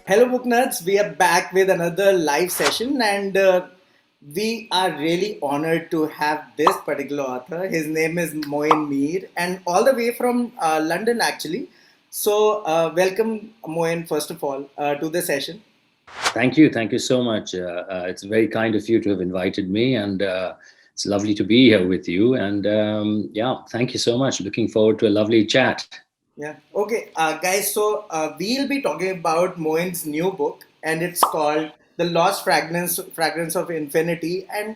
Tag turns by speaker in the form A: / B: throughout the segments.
A: Hello, Booknerds. We are back with another live session, and we are really honored to have this particular author. His name is Moin Mir, and all the way from London, actually. So, welcome, Moin, first of all, to the session.
B: Thank you so much. It's very kind of you to have invited me, and it's lovely to be here with you. And yeah, thank you so much. Looking forward to a lovely chat.
A: Yeah. Okay, guys. So we'll be talking about Moen's new book, and it's called "The Lost Fragrance of Infinity." And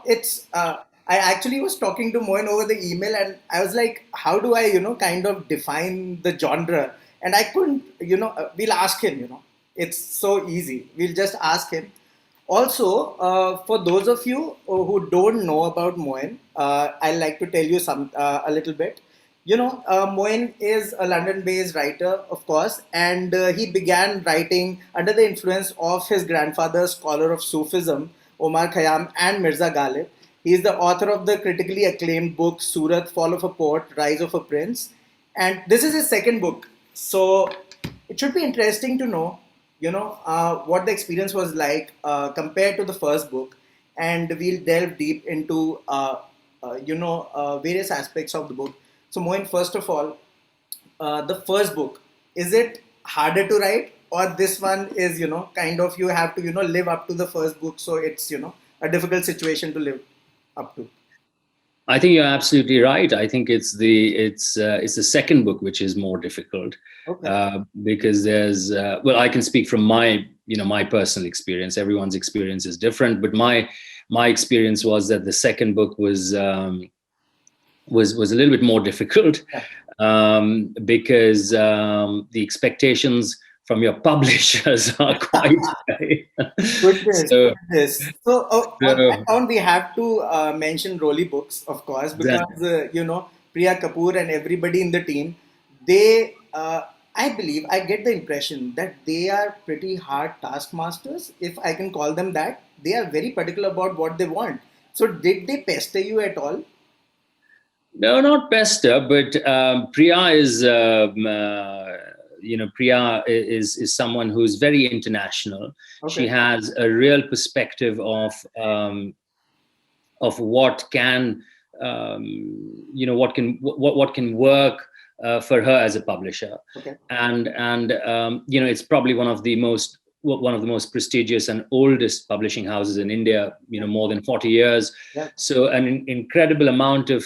A: it's. I actually was talking to Moen over the email, and I was like, "How do I, kind of define the genre?" And I couldn't. We'll ask him. It's so easy. We'll just ask him. Also, for those of you who don't know about Moen, I'd like to tell you a little bit. Moen is a London-based writer, of course, and he began writing under the influence of his grandfather, scholar of Sufism, Omar Khayyam, and Mirza Ghalib. He is the author of the critically acclaimed book Surat, Fall of a Poet, Rise of a Prince, and this is his second book. So it should be interesting to know, what the experience was like compared to the first book, and we'll delve deep into, various aspects of the book. So, Moin, first of all, the first book, is it harder to write, or this one is, kind of you have to, live up to the first book, so it's, a difficult situation to live up to?
B: I think you're absolutely right. I think it's the second book which is more difficult
A: Okay.
B: because there's well, I can speak from my personal experience. Everyone's experience is different, but my experience was that the second book was a little bit more difficult
A: Yeah.
B: because the expectations from your publishers are quite high.
A: Goodness,
B: so,
A: goodness. So on that
B: so
A: count, we have to mention Roli books, of course,
B: that
A: because Priya Kapoor and everybody in the team, they, I believe, I get the impression that they are pretty hard taskmasters, if I can call them that. They are very particular about what they want. So did they pester you at all?
B: no, not pester, but Priya is Priya is someone who's very international. She
A: Okay.
B: has a real perspective of what can what can work for her as a publisher,
A: Okay.
B: and it's probably one of the most prestigious and oldest publishing houses in India.
A: Yeah.
B: More than 40 years,
A: Yeah.
B: so an incredible amount of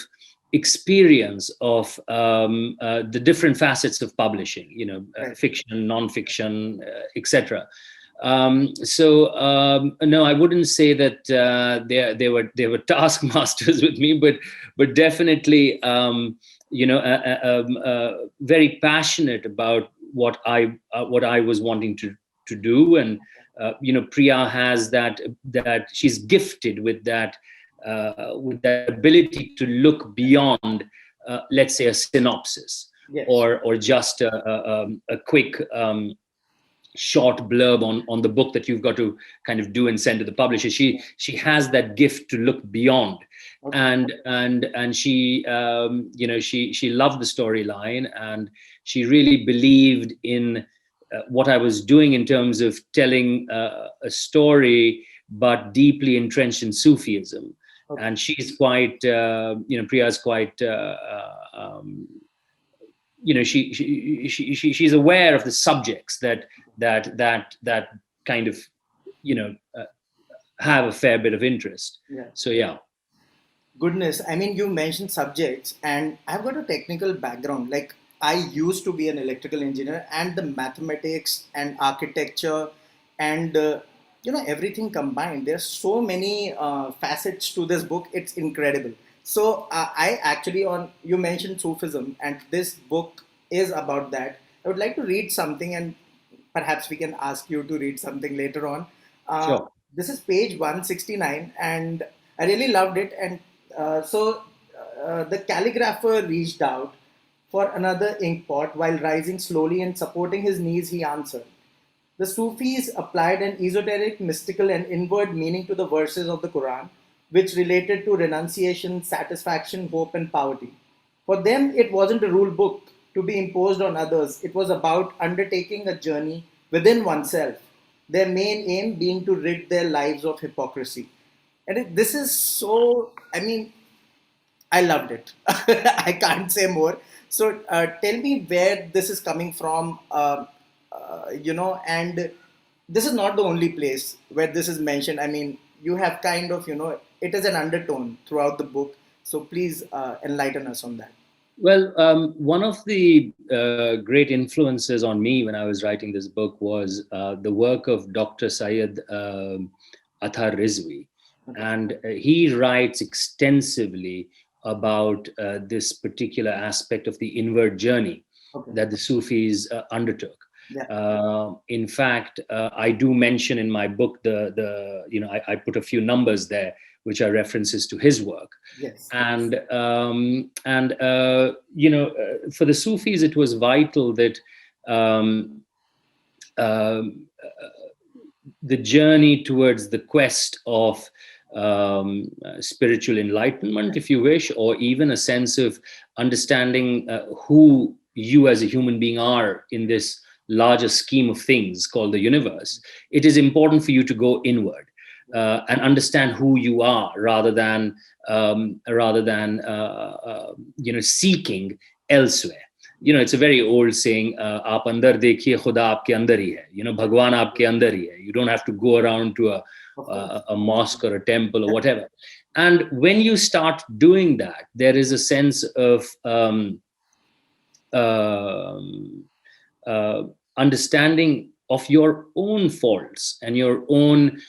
B: experience of the different facets of publishing,
A: Right.
B: fiction, non-fiction, etc. No, I wouldn't say that they were taskmasters with me, but definitely very passionate about what I was wanting to do. And Priya has that she's gifted with that ability to look beyond, let's say, a synopsis
A: Yes.
B: or just a quick short blurb on the book that you've got to kind of do and send to the publisher. She has that gift to look beyond,
A: Okay.
B: and she loved the storyline, and she really believed in what I was doing in terms of telling a story, but deeply entrenched in Sufism.
A: Okay.
B: And she's quite, Priya's quite, she's aware of the subjects that kind of, you know, uh, have a fair bit of interest.
A: Yeah.
B: So yeah.
A: Goodness, I mean, you mentioned subjects, and I've got a technical background. Like, I used to be an electrical engineer, and the mathematics and architecture and everything combined. There's so many facets to this book. It's incredible. So, I actually on you mentioned Sufism, and this book is about that. I would like to read something, and perhaps we can ask you to read something later on. Uh,
B: Sure.
A: this is page 169, and I really loved it. And the calligrapher reached out for another ink pot while rising slowly and supporting his knees. He answered. The Sufis applied an esoteric, mystical, and inward meaning to the verses of the Quran, which related to renunciation, satisfaction, hope, and poverty. For them, it wasn't a rule book to be imposed on others, it was about undertaking a journey within oneself, their main aim being to rid their lives of hypocrisy. And this is so, I mean, I loved it. I can't say more. So tell me where this is coming from, and this is not the only place where this is mentioned. I mean, you have kind of, it is an undertone throughout the book. So please enlighten us on that.
B: Well, one of the great influences on me when I was writing this book was the work of Dr. Syed Athar Rizvi.
A: Okay.
B: And he writes extensively about this particular aspect of the inward journey
A: Okay.
B: that the Sufis undertook.
A: Yeah.
B: In fact, I do mention in my book I put a few numbers there, which are references to his work.
A: Yes.
B: And for the Sufis, it was vital that the journey towards the quest of spiritual enlightenment, if you wish, or even a sense of understanding who you as a human being are in this larger scheme of things called the universe, it is important for you to go inward and understand who you are rather than seeking elsewhere. It's a very old saying, aap andar dekhiye, khuda aapke andar hi hai. Bhagwan aapke andar hi hai. You don't have to go around to a mosque or a temple or whatever. And when you start doing that, there is a sense of understanding of your own faults and your own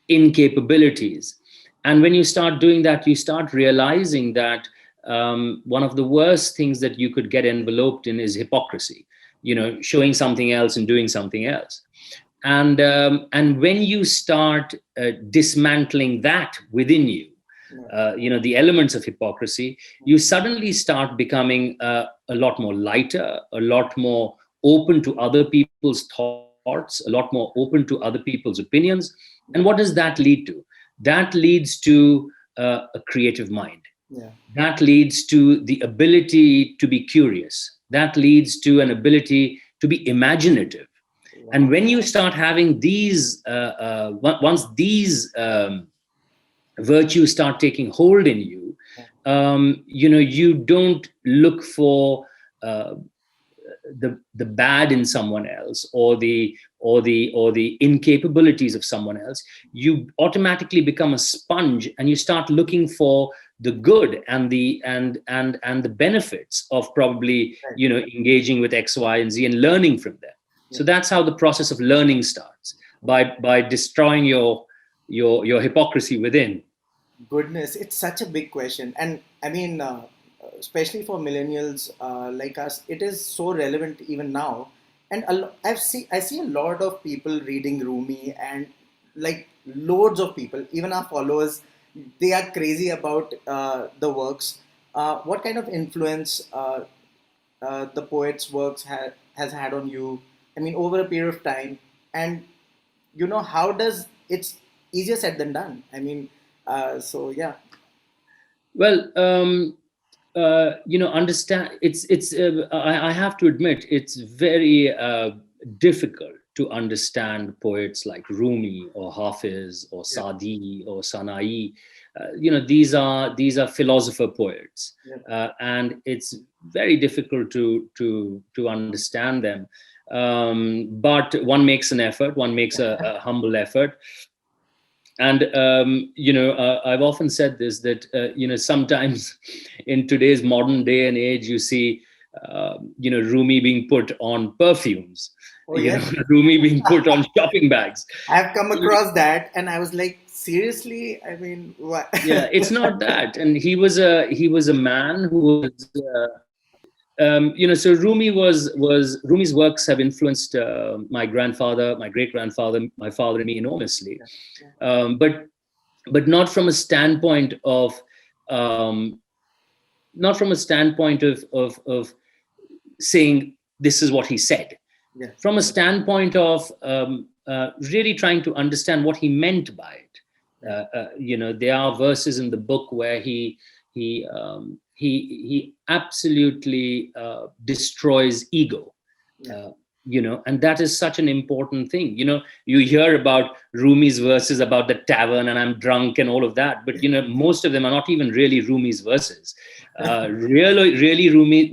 B: incapabilities. And when you start doing that, you start realizing that one of the worst things that you could get enveloped in is hypocrisy, showing something else and doing something else. And when you start dismantling that within you, the elements of hypocrisy, you suddenly start becoming a lot more lighter, a lot more open to other people's thoughts, a lot more open to other people's opinions. And what does that lead to? That leads to a creative mind.
A: Yeah.
B: That leads to the ability to be curious. That leads to an ability to be imaginative. Wow. And when you start having these, once these virtues start taking hold in you, you don't look for the bad in someone else or the incapabilities of someone else. You automatically become a sponge and you start looking for the good and the benefits of probably engaging with X, Y, and Z and learning from them. So that's how the process of learning starts, by destroying your hypocrisy within.
A: Goodness, it's such a big question, and I mean, especially for millennials like us, it is so relevant even now. And I see a lot of people reading Rumi, and like loads of people, even our followers, they are crazy about the works. What kind of influence the poet's works has had on you? I mean, over a period of time, and how does it's easier said than done. I mean, so yeah.
B: Well, understand. I have to admit, it's very difficult to understand poets like Rumi or Hafiz or Sadi or Sanai. These are philosopher poets, and it's very difficult to understand them. But one makes an effort. One makes a humble effort. And I've often said this, that sometimes in today's modern day and age, you see Rumi being put on perfumes. Rumi being put on shopping bags.
A: I've come across that, and I was like, seriously? I mean, what?
B: Yeah, it's not that. And he was a man who was. So Rumi's works have influenced my grandfather, my great grandfather, my father, and me enormously, but not from a standpoint of saying this is what he said. From a standpoint of really trying to understand what he meant by it. There are verses in the book where he absolutely destroys ego. And that is such an important thing. You hear about Rumi's verses about the tavern and I'm drunk and all of that, but most of them are not even really Rumi's verses. Really Rumi,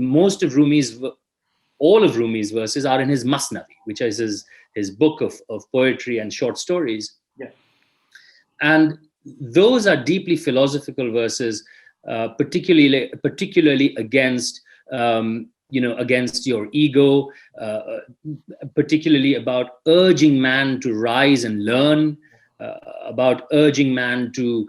B: all of Rumi's verses are in his Masnavi, which is his book of poetry and short stories.
A: Yeah.
B: And those are deeply philosophical verses, particularly against against your ego, particularly about urging man to rise and learn, about urging man to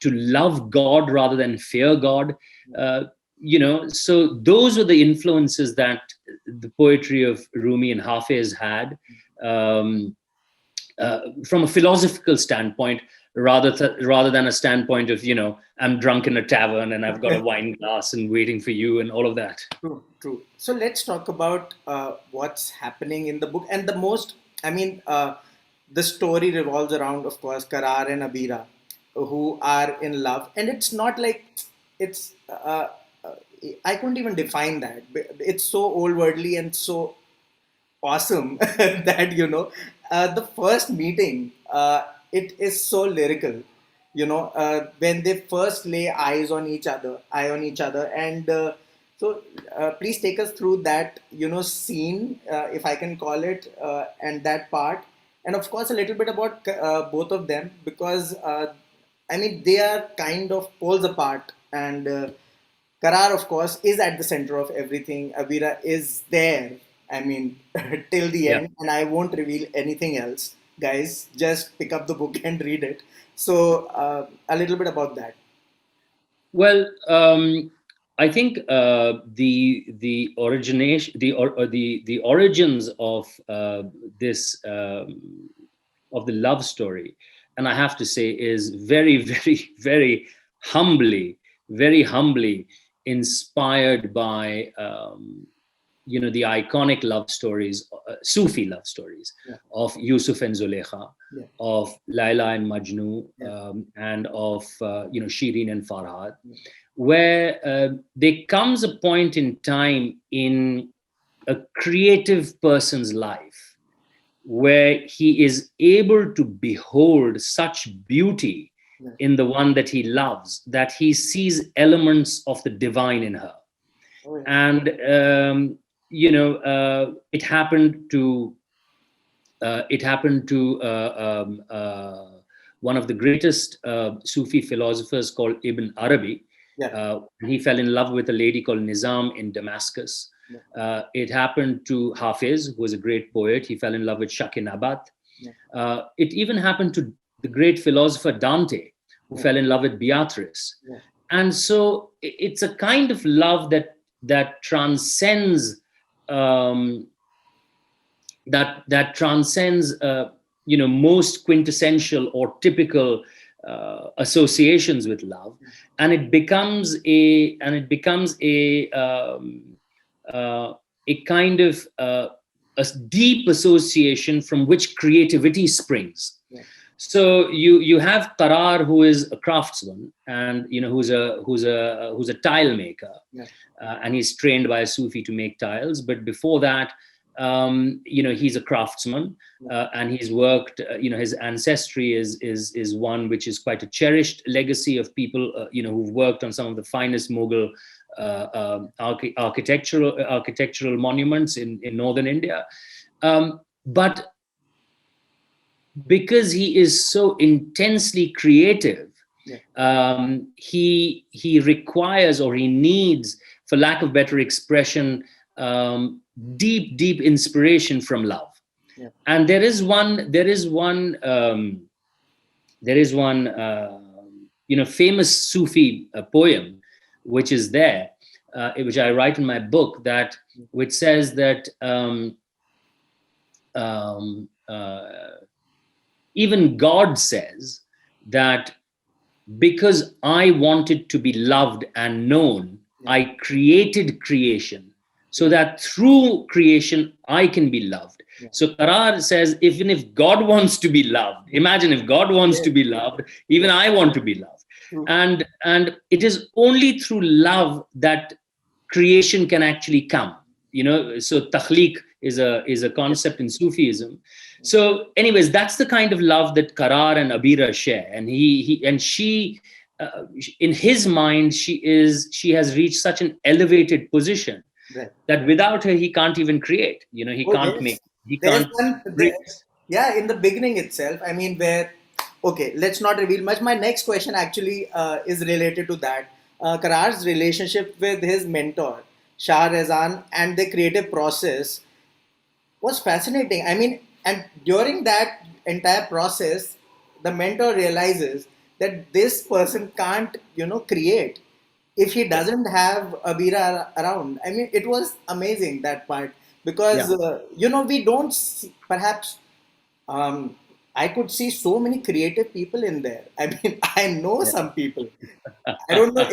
B: love God rather than fear God. So those were the influences that the poetry of Rumi and Hafiz had, from a philosophical standpoint, rather than a standpoint of, I'm drunk in a tavern and I've got a wine glass and waiting for you and all of that.
A: True. So let's talk about what's happening in the book. And the story revolves around, of course, Qaraar and Abira, who are in love. And it's not like it's, I couldn't even define that. It's so old worldly and so awesome that, the first meeting, it is so lyrical, when they first lay eye on each other. And please take us through that, scene, if I can call it, and that part. And of course, a little bit about both of them, because, they are kind of poles apart. And Qaraar, of course, is at the center of everything. Abira is there, till the end. And I won't reveal anything else. Guys, just pick up the book and read it. So, a little bit about that.
B: Well, I think the origination, the origins of this of the love story, and I have to say, is very, very, very humbly inspired by the iconic love stories, Sufi love stories, of Yusuf and Zulekha, of Laila and Majnu, and of Shirin and Farhad, where there comes a point in time in a creative person's life where he is able to behold such beauty in the one that he loves, that he sees elements of the divine in her. And it happened to one of the greatest Sufi philosophers called Ibn Arabi. He fell in love with a lady called Nizam in Damascus. It happened to Hafiz, who was a great poet. He fell in love with Shakinabat. It even happened to the great philosopher Dante, who fell in love with Beatrice. And so it's a kind of love that transcends most quintessential or typical associations with love, and it becomes a kind of a deep association from which creativity springs. So you have Qaraar, who is a craftsman, and who's a tile maker, and he's trained by a Sufi to make tiles. But before that, he's a craftsman, and he's worked. His ancestry is one which is quite a cherished legacy of people who've worked on some of the finest Mughal architectural monuments in northern India, but because he is so intensely creative, he requires, or he needs, for lack of better expression, deep inspiration from love. And there is one famous Sufi poem which is there, which I write in my book, which says that even God says that because I wanted to be loved and known, I created creation so that through creation I can be loved. So Qaraar says, even if God wants to be loved, imagine if God wants to be loved, even I want to be loved. And it is only through love that creation can actually come. So takhliq is a concept in Sufism. So, anyways, that's the kind of love that Qaraar and Abira share, and he and she. In his mind, she has reached such an elevated position
A: Right.
B: that without her he can't even create. He
A: Oh,
B: can't
A: yes.
B: make, he
A: There's
B: can't
A: one.
B: breathe.
A: Yeah, in the beginning itself. I mean, where. Okay, let's not reveal much. My next question actually is related to that. Karar's relationship with his mentor, Shah Rezan, and the creative process was fascinating. I mean, and during that entire process, the mentor realizes that this person can't, create if he
B: Yeah,
A: doesn't have Abira around. I mean, it was amazing that part
B: yeah,
A: because, we don't see, perhaps um, I could see so many creative people in there. I mean, I know
B: yeah.
A: some people. I don't know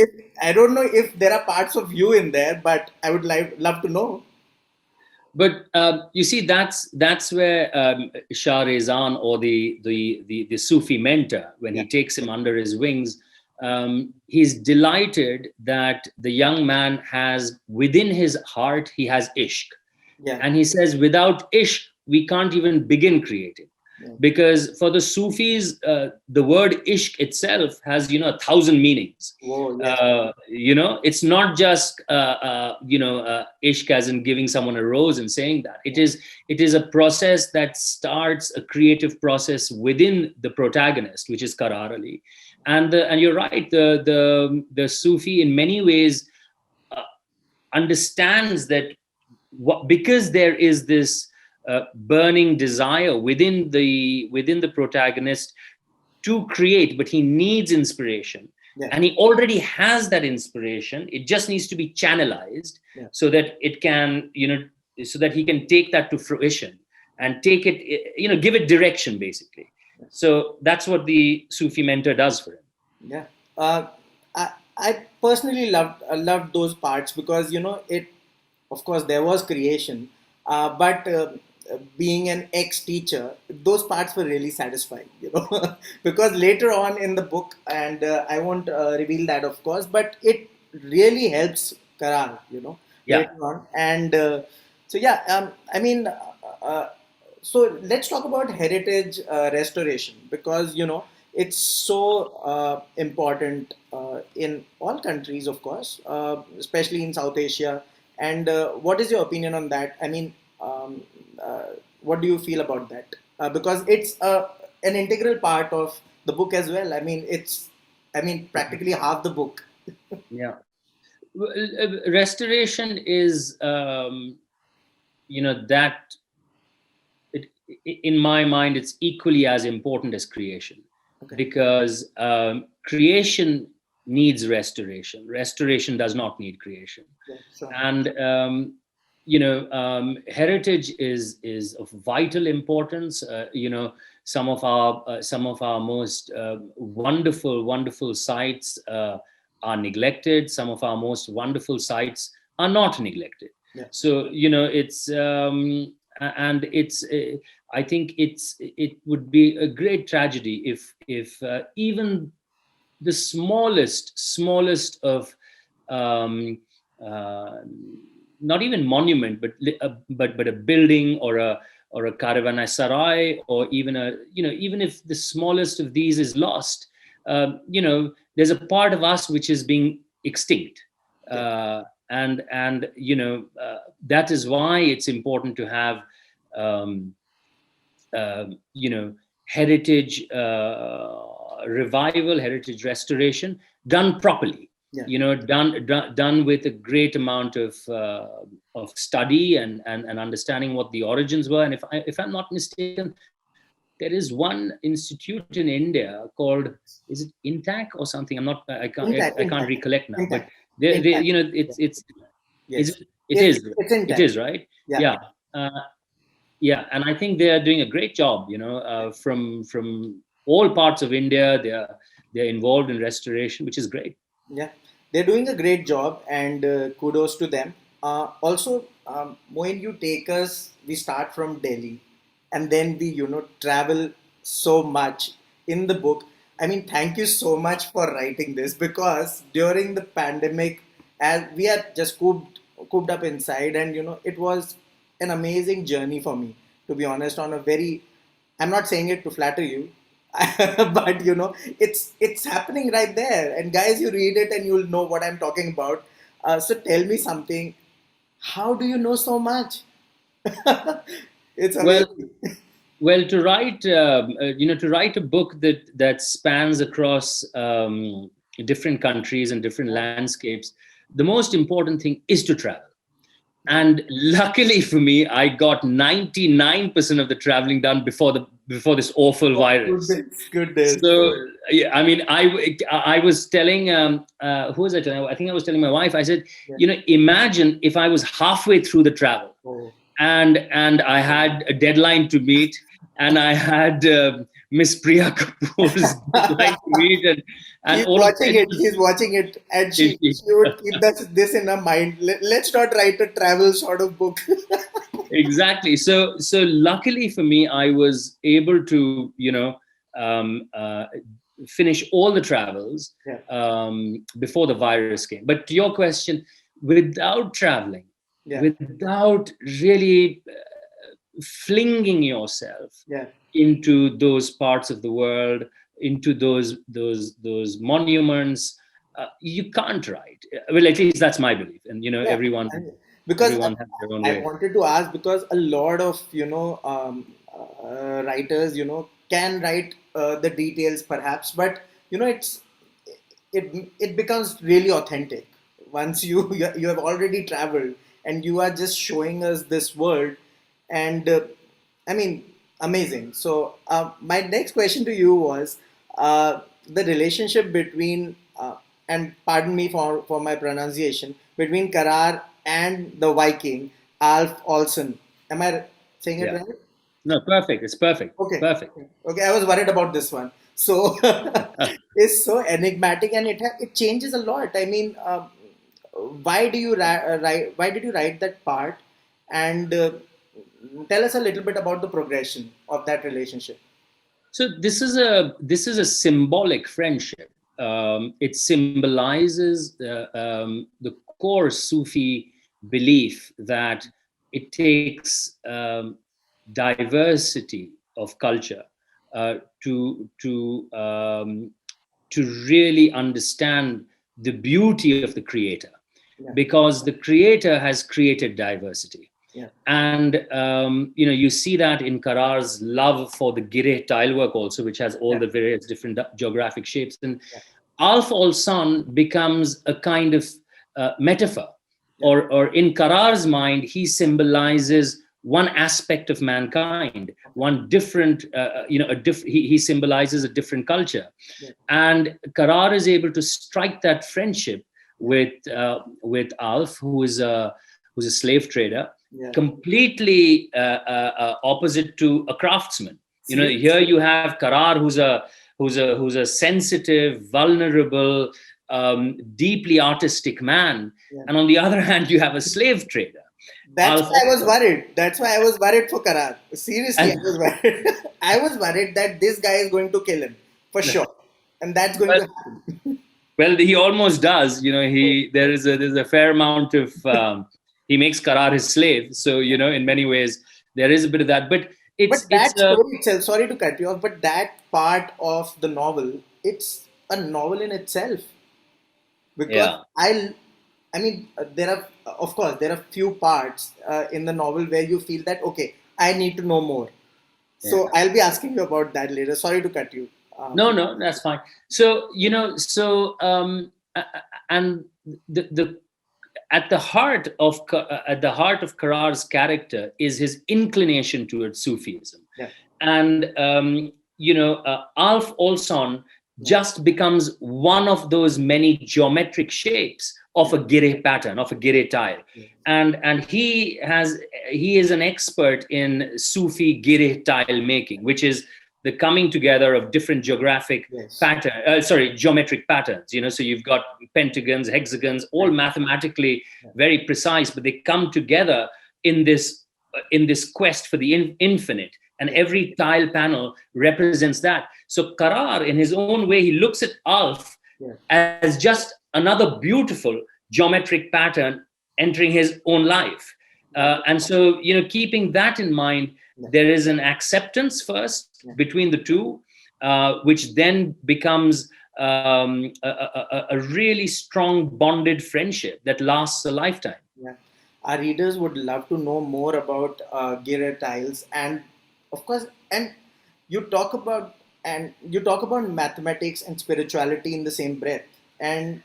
A: if there are parts of you in there, but I would love to know.
B: But you see, that's where Shah Rezan, or the Sufi mentor, when
A: Yeah,
B: he takes him under his wings, he's delighted that the young man has within his heart, he has ishq.
A: yeah,
B: And he says, without ishq, we can't even begin creating.
A: yeah.
B: Because for the Sufis, the word ishq itself has, 1,000 meanings.
A: Whoa, yes,
B: It's not just, ishq as in giving someone a rose and saying that.
A: yeah,
B: It is a process that starts a creative process within the protagonist, which is Qaraar Ali. And you're right, the Sufi in many ways uh, understands that because there is this burning desire within the protagonist to create, but he needs inspiration,
A: yeah,
B: and he already has that inspiration. It just needs to be channelized
A: yeah.
B: so that it can, so that he can take that to fruition and take it, give it direction, basically. So that's what the Sufi mentor does for him.
A: Yeah, I personally loved those parts because it. Of course, there was creation, but being an ex-teacher, those parts were really satisfying. Because later on in the book, and I won't reveal that, of course, but it really helps Karan.
B: Yeah.
A: Later on, and so yeah, I mean. Uh, so let's talk about heritage restoration because it's so important in all countries, of course, especially in South Asia. And what is your opinion on that? I mean, um, uh, what do you feel about that? Because it's an integral part of the book as well. I mean, practically half the book.
B: Yeah. Restoration is, that it, in my mind, it's equally as important as creation,
A: Okay.
B: because creation needs restoration. Restoration does not need creation.
A: Yeah, sure.
B: And heritage is of vital importance. Some of our most wonderful sites are neglected. Some of our most wonderful sites are not neglected.
A: Yeah.
B: So it's and it's I think it would be a great tragedy if even the smallest of um, uh, not even monument, but a building, or a caravanserai, or even if the smallest of these is lost, there's a part of us which is being extinct.
A: Yeah.
B: And that is why it's important to have um, heritage revival, heritage restoration done properly.
A: Yeah.
B: Done with a great amount of study and understanding what the origins were. And if I'm not mistaken, there is one institute in India called, is it Intact or something? I'm not. I can't.
A: Intact,
B: I can't
A: intact,
B: recollect now. But
A: intact,
B: they
A: intact. Yeah.
B: it's is
A: Yes.
B: it
A: Yes,
B: is
A: it's
B: it
A: intact.
B: is right.
A: Yeah.
B: Yeah. Uh, yeah, and I think they are doing a great job. From all parts of India, they're involved in restoration, which is great.
A: Yeah, they're doing a great job, and kudos to them. Also, when you take us, we start from Delhi, and then we, travel so much in the book. I mean, thank you so much for writing this because during the pandemic, as we are just cooped up inside, and it was an amazing journey for me, to be honest. On a very, I'm not saying it to flatter you, but it's happening right there. And guys, you read it and you'll know what I'm talking about. So tell me something. How do you know so much? It's
B: Well,
A: amazing.
B: to write, to write a book that spans across different countries and different landscapes, the most important thing is to travel.
A: Yeah.
B: And luckily for me, I got 99% of the traveling done before this awful
A: Oh,
B: virus.
A: goodness, goodness.
B: So yeah, I mean, I was telling who was I telling? I think I was telling my wife. I said,
A: Yeah.
B: Imagine if I was halfway through the travel,
A: Oh.
B: and I had a deadline to meet, and I had Miss Priya Kapoor's deadline to meet, and
A: He's
B: all of
A: watching it. He's watching it, and she would keep this in her mind. Let's not write a travel sort of book.
B: exactly. So luckily for me, I was able to finish all the travels
A: Yeah.
B: before the virus came. But to your question, without traveling,
A: Yeah.
B: without really flinging yourself
A: Yeah.
B: into those parts of the world, into those monuments, you can't write. Well, at least that's my belief, and
A: Yeah.
B: everyone
A: And because
B: everyone has their own
A: I
B: way.
A: wanted to ask, because a lot of writers can write the details perhaps, but it becomes really authentic once you have already traveled and you are just showing us this world. And I mean, amazing. So my next question to you was the relationship between and pardon me for my pronunciation, between Qaraar and the Viking Alf Olsen. Am I saying it
B: Yeah.
A: right?
B: No, perfect. It's perfect.
A: Okay.
B: Perfect.
A: Okay. I was worried about this one. So it's so enigmatic, and it changes a lot. I mean, why do you write? Why did you write that part? And tell us a little bit about the progression of that relationship.
B: So this is a symbolic friendship. It symbolizes the core Sufi belief that it takes diversity of culture uh, to really understand the beauty of the creator,
A: Yeah.
B: because the creator has created diversity.
A: Yeah.
B: And you see that in Qaraar's love for the Gireh tilework also, which has all
A: Yeah.
B: the various different geographic shapes. And
A: Yeah.
B: Alf Olsan becomes a kind of metaphor,
A: Yeah.
B: or in Qaraar's mind, he symbolizes one aspect of mankind, one different, he symbolizes a different culture.
A: Yeah.
B: And Qaraar is able to strike that friendship
A: Yeah.
B: with Alf, who's a slave trader,
A: Yeah.
B: completely opposite to a craftsman. Here
A: Seriously.
B: you have Qaraar, who's a sensitive, vulnerable, deeply artistic man,
A: Yeah.
B: and on the other hand, you have a slave trader,
A: That's
B: Alf
A: why I was
B: Olsen.
A: worried. That's why I was worried for Qaraar. Seriously, I
B: And
A: was worried. I was worried that this guy is going to kill him for sure, and that's going
B: well,
A: to happen.
B: well, he almost does. He there's a fair amount of he makes Qaraar his slave. So in many ways there is a bit of that, but
A: But
B: it's
A: that story itself, sorry to cut you off, but that part of the novel, it's a novel in itself. Because
B: yeah.
A: I mean, there are, of course, there are few parts in the novel where you feel that, okay, I need to know more.
B: Yeah.
A: So I'll be asking you about that later. Sorry to cut you.
B: No, that's fine. So and the at the heart of Qaraar's character is his inclination towards Sufism.
A: Yeah.
B: And Alf Olson
A: Yeah.
B: just becomes one of those many geometric shapes of a Gireh pattern, of a Gireh tile.
A: Yeah.
B: And he is an expert in Sufi Gireh tile making, which is the coming together of different
A: Yes.
B: geometric patterns. So you've got pentagons, hexagons, all
A: Right.
B: mathematically
A: Yeah.
B: very precise, but they come together in this quest for the infinite, and
A: Yeah.
B: every tile panel represents that. So Qaraar, in his own way, he looks at Alf
A: Yeah.
B: as just another beautiful geometric pattern entering his own life.
A: That
B: And so, keeping that in mind,
A: yeah,
B: there is an acceptance first
A: yeah,
B: between the two, which then becomes a really strong bonded friendship that lasts a lifetime.
A: yeah. Our readers would love to know more about Gira tiles, and of course, and you talk about you talk about mathematics and spirituality in the same breath, and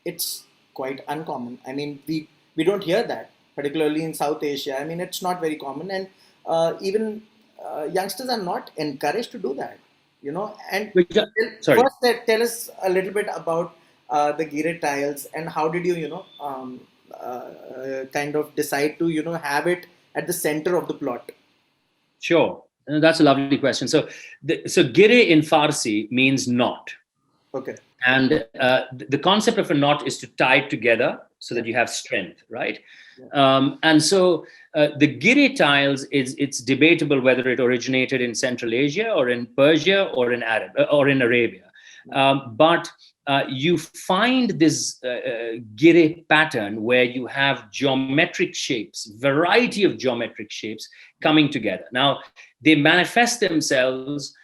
A: it's quite uncommon. I mean, we don't hear that, particularly in South Asia. I mean, it's not very common, and even youngsters are not encouraged to do that. And
B: Which, sorry.
A: first, tell us a little bit about the Gira tiles and how did you, kind of decide to, have it at the center of the plot.
B: Sure. That's a lovely question. So gire in Farsi means knot.
A: Okay.
B: And the concept of a knot is to tie it together so that
A: Yeah.
B: you have strength, right?
A: Yeah.
B: And so the gire tiles, it's debatable whether it originated in Central Asia or in Persia or in Arabia. But you find this gire pattern where you have geometric shapes, variety of geometric shapes coming together. Now, they manifest themselves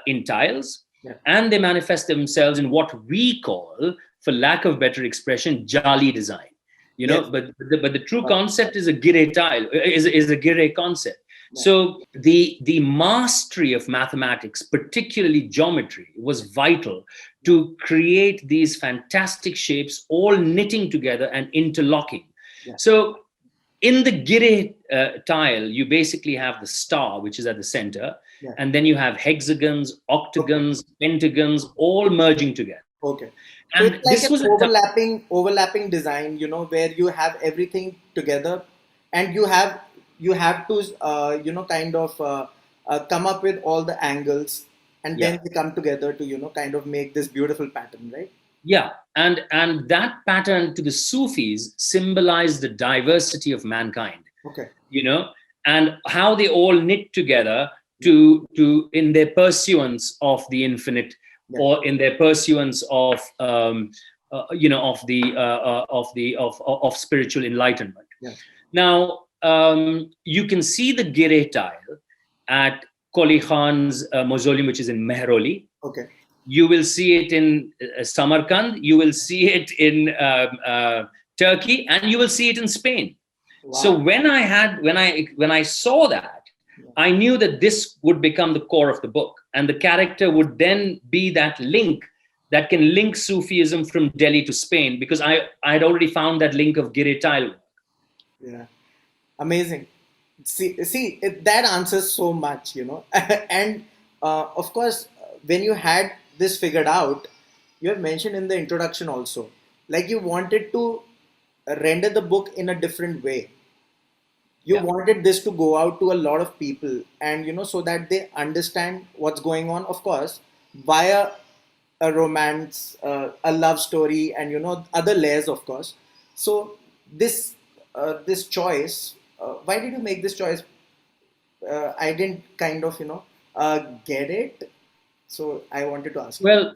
B: in tiles,
A: Yeah.
B: and they manifest themselves in what we call, for lack of better expression, jali design.
A: Yes.
B: But the true concept is a gire tile, is a gire concept.
A: Yeah.
B: So the mastery of mathematics, particularly geometry, was vital to create these fantastic shapes, all knitting together and interlocking.
A: Yeah.
B: So in the gire tile, you basically have the star, which is at the center,
A: Yeah.
B: and then you have hexagons, octagons, pentagons, all merging together.
A: Okay. So
B: And
A: it's like
B: this
A: an
B: was
A: overlapping design, where you have everything together, and you have to, kind of come up with all the angles, and
B: yeah,
A: then they come together to, kind of make this beautiful pattern, right?
B: yeah, and that pattern to the Sufis symbolized the diversity of mankind,
A: Okay.
B: And how they all knit together
A: Yeah.
B: to in their pursuance of the infinite,
A: Yeah.
B: or in their pursuance of of spiritual enlightenment.
A: Yeah.
B: Now, you can see the gire tile at Koli Khan's mausoleum, which is in Mehroli.
A: Okay.
B: You will see it in Samarkand. You will see it in Turkey, and you will see it in Spain.
A: Wow.
B: So when I saw that, I knew that this would become the core of the book, and the character would then be that link that can link Sufism from Delhi to Spain, because I had already found that link of gire tile work.
A: Yeah. Amazing. See, that answers so much, and of course, when you had this figured out, you have mentioned in the introduction also, like you wanted to render the book in a different way. You
B: Yeah.
A: wanted this to go out to a lot of people, and so that they understand what's going on, of course, via a romance, a love story, and other layers, of course. So this choice, why did you make this choice? I didn't kind of get it, so I wanted to ask you.
B: Well,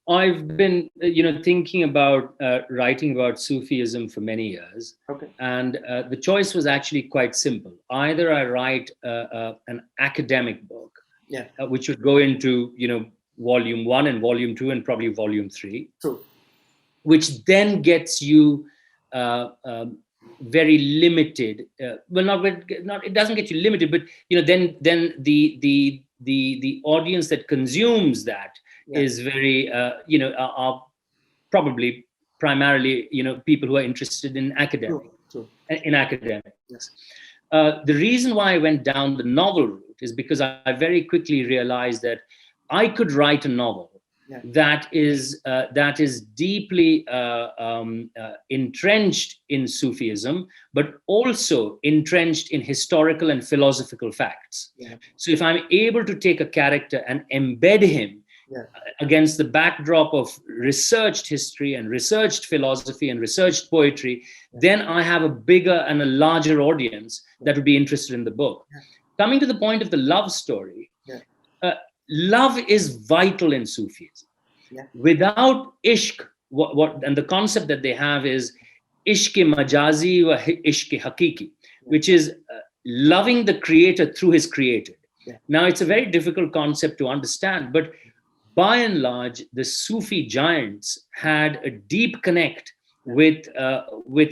B: I've been, thinking about writing about Sufism for many years,
A: Okay.
B: and the choice was actually quite simple. Either I write an academic book,
A: Yeah.
B: which would go into, volume 1 and volume 2 and probably volume 3,
A: True.
B: which then gets you very limited. Well, not it doesn't get you limited, but then the audience that consumes that
A: Yeah.
B: is very are probably primarily people who are interested in
A: True.
B: academics. The reason why I went down the novel route is because I very quickly realized that I could write a novel
A: Yeah.
B: that is deeply entrenched in Sufism, but also entrenched in historical and philosophical facts.
A: Yeah.
B: So if I'm able to take a character and embed him
A: Yeah.
B: against the backdrop of researched history and researched philosophy and researched poetry, then I have a bigger and a larger audience that would be interested in the book.
A: Yeah.
B: Coming to the point of the love story,
A: Yeah.
B: love is vital in Sufism.
A: Yeah.
B: Without ishq, what and the concept that they have is ishq majazi wa ishq hakiki, which is loving the creator through his created.
A: Yeah.
B: Now, it's a very difficult concept to understand, but by and large, the Sufi giants had a deep connect with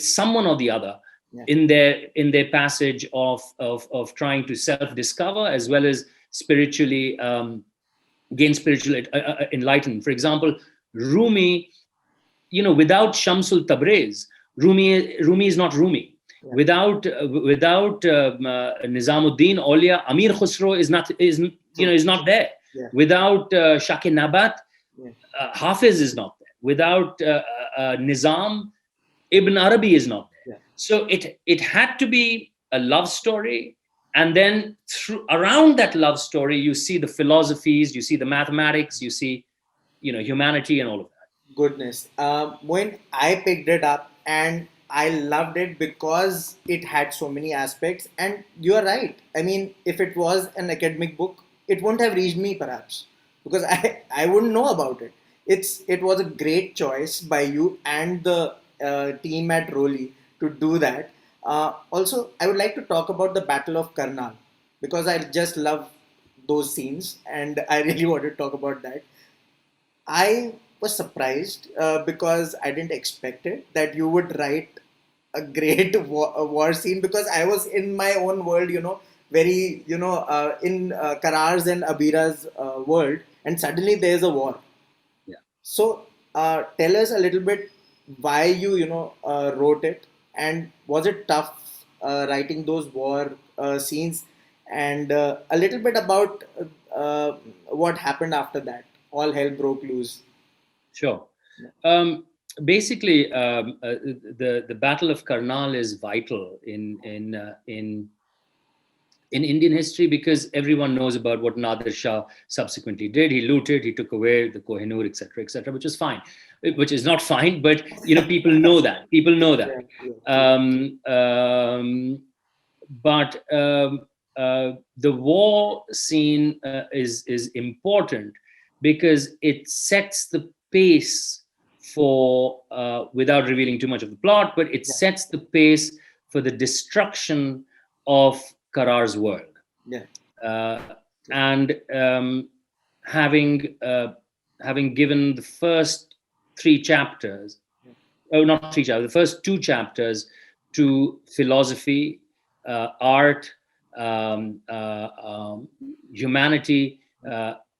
B: someone or the other
A: Yeah.
B: in their passage of trying to self-discover as well as spiritually gain spiritual enlightenment. For example, Rumi, without Shamsul Tabriz, Rumi is not Rumi.
A: Yeah.
B: Without Nizamuddin Aulia, Amir Khusro is not there.
A: Yeah.
B: Without Shaki Nabat,
A: Yeah.
B: Hafiz is not there. Without Nizam, Ibn Arabi is not there.
A: Yeah.
B: So it had to be a love story, and then around that love story, you see the philosophies, you see the mathematics, you see, humanity and all of that.
A: Goodness. When I picked it up and I loved it because it had so many aspects. And you're right. I mean, if it was an academic book, it wouldn't have reached me perhaps because I wouldn't know about it. It was a great choice by you and the team at Roli to do that. Also, I would like to talk about the Battle of Karnal because I just love those scenes and I really want to talk about that. I was surprised because I didn't expect it that you would write a great war scene because I was in my own world, very, in Qaraar's and Abira's world, and suddenly there's a war.
B: Yeah.
A: So tell us a little bit why you, wrote it, and was it tough writing those war scenes, and a little bit about what happened after that. All hell broke loose.
B: Sure. Basically, the Battle of Karnal is vital in Indian history because everyone knows about what Nadir Shah subsequently did. He looted, he took away the Kohinoor, etc., which is fine, which is not fine, but people know that. People know that. But the war scene is important because it sets the pace for, without revealing too much of the plot, but it sets the pace for the destruction of Qaraar's world.
A: Yeah.
B: And having given the first three chapters, not three chapters, the first two chapters to philosophy, art, humanity,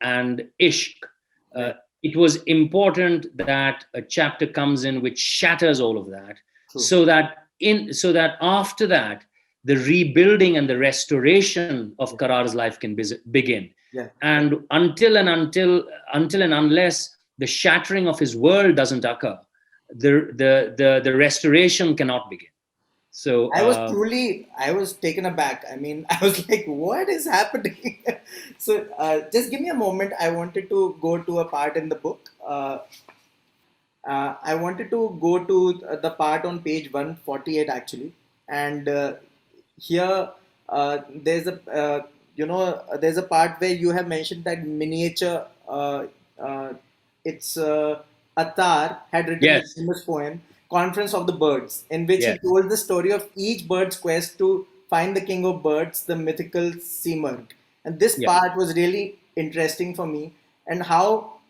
B: and ishq, it was important that a chapter comes in which shatters all of that, so that after that the rebuilding and the restoration of Qaraar's life can begin.
A: Yeah.
B: And until and unless the shattering of his world doesn't occur, the restoration cannot begin. So
A: I was taken aback. I mean, I was like, what is happening? So just give me a moment. I wanted to go to a part in the book. I wanted to go to the part on page 148 actually. And here there's a part where you have mentioned that miniature, it's Attar had written a famous poem, Conference of the Birds, in which he told the story of each bird's quest to find the king of birds, the mythical Simurgh. And this part was really interesting for me, and how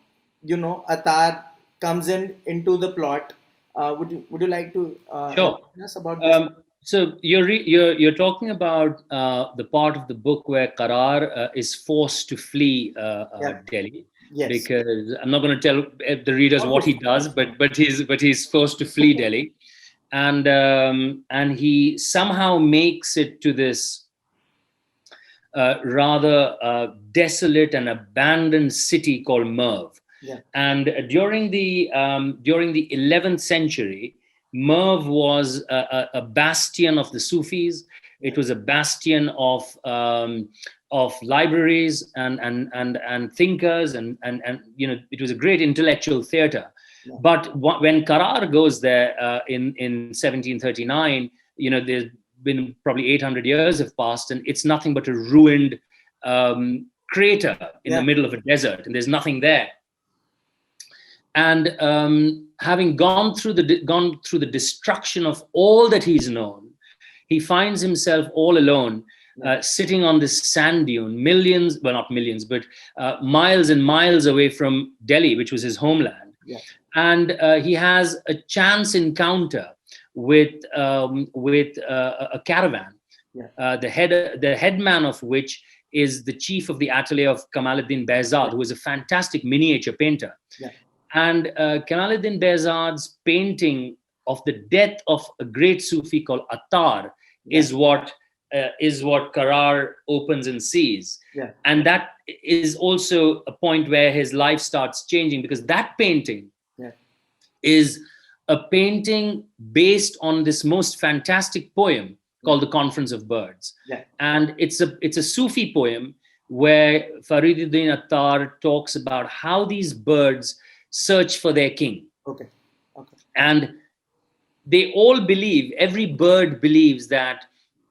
A: Attar comes into the plot. Would you like to
B: sure.
A: tell us about this?
B: So you're talking about the part of the book where Qaraar is forced to flee Delhi.
A: Yes.
B: Because I'm not going to tell the readers what he does, but he's forced to flee Delhi, and he somehow makes it to this rather desolate and abandoned city called Merv.
A: Yeah.
B: And during the 11th century, Merv was a bastion of the Sufis. It was a bastion of libraries and thinkers, and it was a great intellectual theater. Yeah. But when Qaraar goes there in 1739, there's been probably 800 years have passed, and it's nothing but a ruined crater in the middle of a desert, and there's nothing there. And having gone through the destruction of all that he's known, he finds himself all alone, sitting on this sand dune, millions, well, not millions, but miles and miles away from Delhi, which was his homeland.
A: Yeah.
B: And he has a chance encounter with a caravan, the headman of which is the chief of the atelier of Kamaluddin Behzad, who is a fantastic miniature painter.
A: Yeah.
B: And Kamaluddin Behzad's painting of the death of a great Sufi called Attar is what Qaraar opens and sees.
A: Yeah.
B: And that is also a point where his life starts changing, because that painting is a painting based on this most fantastic poem called The Conference of Birds.
A: Yeah.
B: And it's a Sufi poem where Fariduddin Attar talks about how these birds search for their king.
A: Okay.
B: And they all believe, every bird believes, that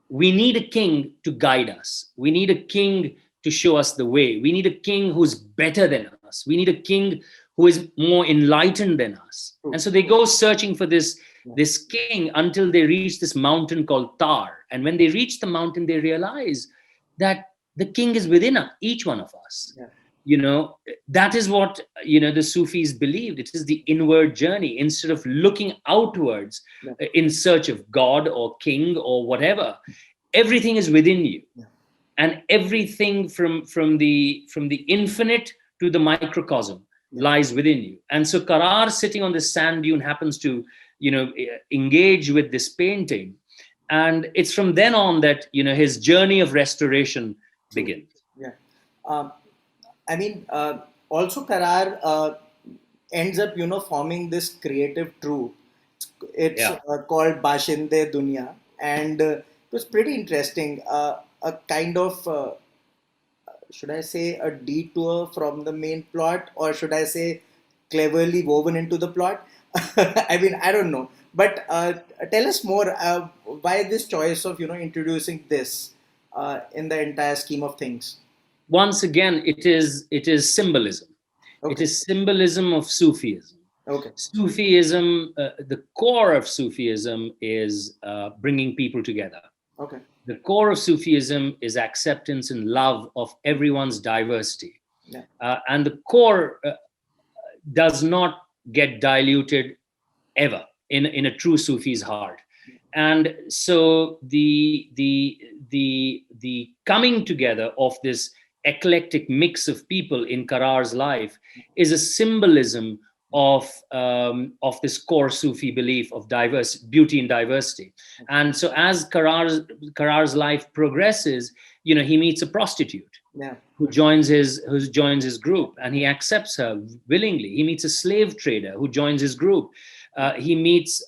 B: we need a king to guide us. We need a king to show us the way. We need a king who's better than us. We need a king who is more enlightened than us. And so they go searching for this king until they reach this mountain called Tar. And when they reach the mountain, they realize that the king is within each one of us.
A: Yeah.
B: That is what, the Sufis believed. It is the inward journey. Instead of looking outwards in search of God or king or whatever, everything is within you.
A: Yeah.
B: And everything from the infinite to the microcosm lies within you. And so Qaraar, sitting on this sand dune, happens to, engage with this painting. And it's from then on that, his journey of restoration begins.
A: Yeah. Also Qaraar ends up, forming this creative troupe. It's called Bashinde Dunya. And it was pretty interesting. A kind of, should I say, a detour from the main plot, or should I say cleverly woven into the plot? I don't know. But tell us more, why this choice of, introducing this in the entire scheme of things?
B: Once again, it is symbolism.
A: Okay.
B: It is symbolism of Sufism.
A: Okay.
B: Sufism, the core of Sufism is bringing people together.
A: Okay.
B: The core of Sufism is acceptance and love of everyone's diversity.
A: Yeah.
B: And the core does not get diluted ever in a true Sufi's heart. And so the coming together of this eclectic mix of people in Qaraar's life is a symbolism of this core Sufi belief of beauty and diversity. And so as Qaraar's life progresses, he meets a prostitute who joins his group, and he accepts her willingly. He meets a slave trader who joins his group. He meets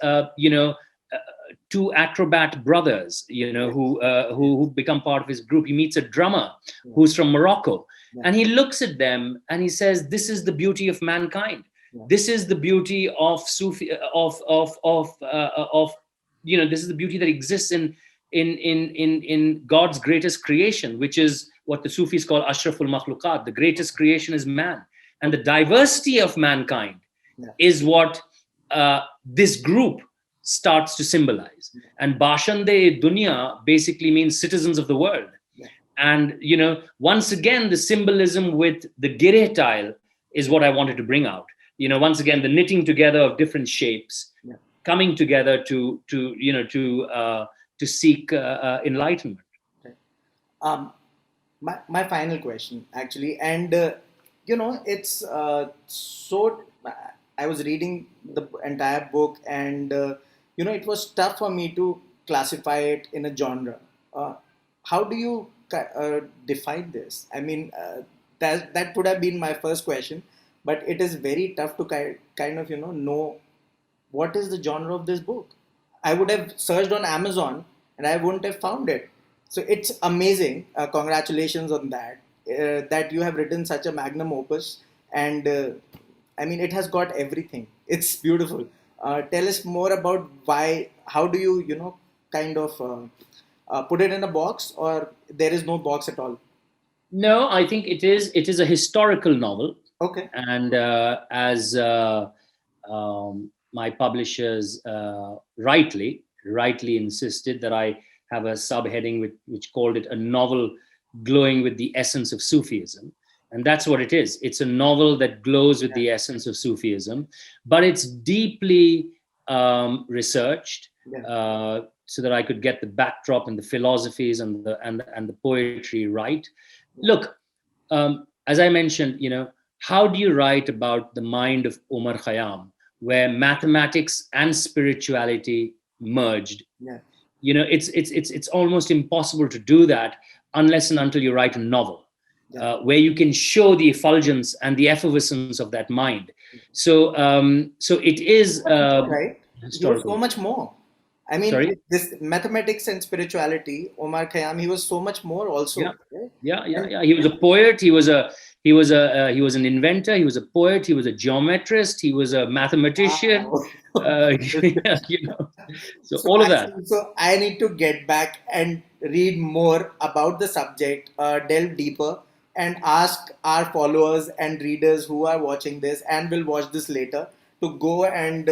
B: two acrobat brothers, who become part of his group. He meets a drummer who's from Morocco, and he looks at them and he says, "This is the beauty of mankind. This is the beauty of Sufi, this is the beauty that exists in God's greatest creation, which is what the Sufis call Ashraful Makhluqat. The greatest creation is man, and the diversity of mankind is what this group starts to symbolize. And Bashande Dunya basically means citizens of the world. And once again, the symbolism with the gireh tile is what I wanted to bring out. Once again, the knitting together of different shapes, coming together to seek enlightenment.
A: My final question, actually, and it's so. I was reading the entire book, and it was tough for me to classify it in a genre. How do you define this? I mean, that would have been my first question, but it is very tough to kind of know what is the genre of this book. I would have searched on Amazon and I wouldn't have found it. So it's amazing. Congratulations on that. That you have written such a magnum opus, and it has got everything. It's beautiful. Tell us more about how do you, kind of put it in a box, or there is no box at all?
B: No, I think it is a historical novel.
A: Okay.
B: And my publishers rightly insisted that I have a subheading which called it a novel glowing with the essence of Sufism. And that's what it is. It's a novel that glows with the essence of Sufism, but it's deeply researched, so that I could get the backdrop and the philosophies and the poetry right. Look, as I mentioned, how do you write about the mind of Omar Khayyam, where mathematics and spirituality merged? It's almost impossible to do that unless and until you write a novel, where you can show the effulgence and the effervescence of that mind. So it is
A: right. He was
B: historical.
A: so much more. I mean,
B: Sorry?
A: this mathematics and spirituality, Omar Khayyam, he was so much more also.
B: Yeah. Right? He was a poet. He was an inventor. He was a poet. He was a geometrist. He was a mathematician.
A: Wow.
B: So all of
A: I
B: that.
A: think so I need to get back and read more about the subject, delve deeper, and ask our followers and readers who are watching this and will watch this later to go and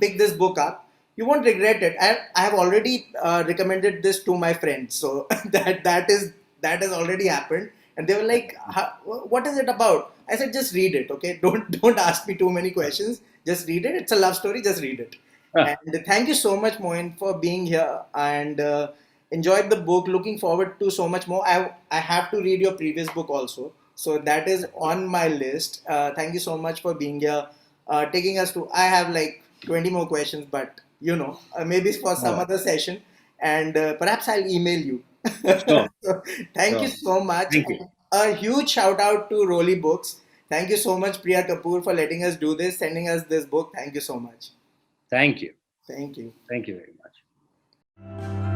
A: pick this book up. You won't regret it. I have already recommended this to my friends, so that has already happened, and they were like, "What is it about?" I said, "Just read it, okay? Don't ask me too many questions. Just read it. It's a love story. Just read it." And thank you so much, Moin, for being here and enjoyed the book. Looking forward to so much more. I have to read your previous book also, so that is on my list. Thank you so much for being here, taking us to. I have like 20 more questions, but maybe for some other session, and perhaps I'll email you.
B: Sure.
A: So, thank you so much.
B: Thank you.
A: A huge shout out to Roli Books. Thank you so much, Priya Kapoor, for letting us do this, sending us this book. Thank you so much.
B: Thank you.
A: Thank you.
B: Thank you very much.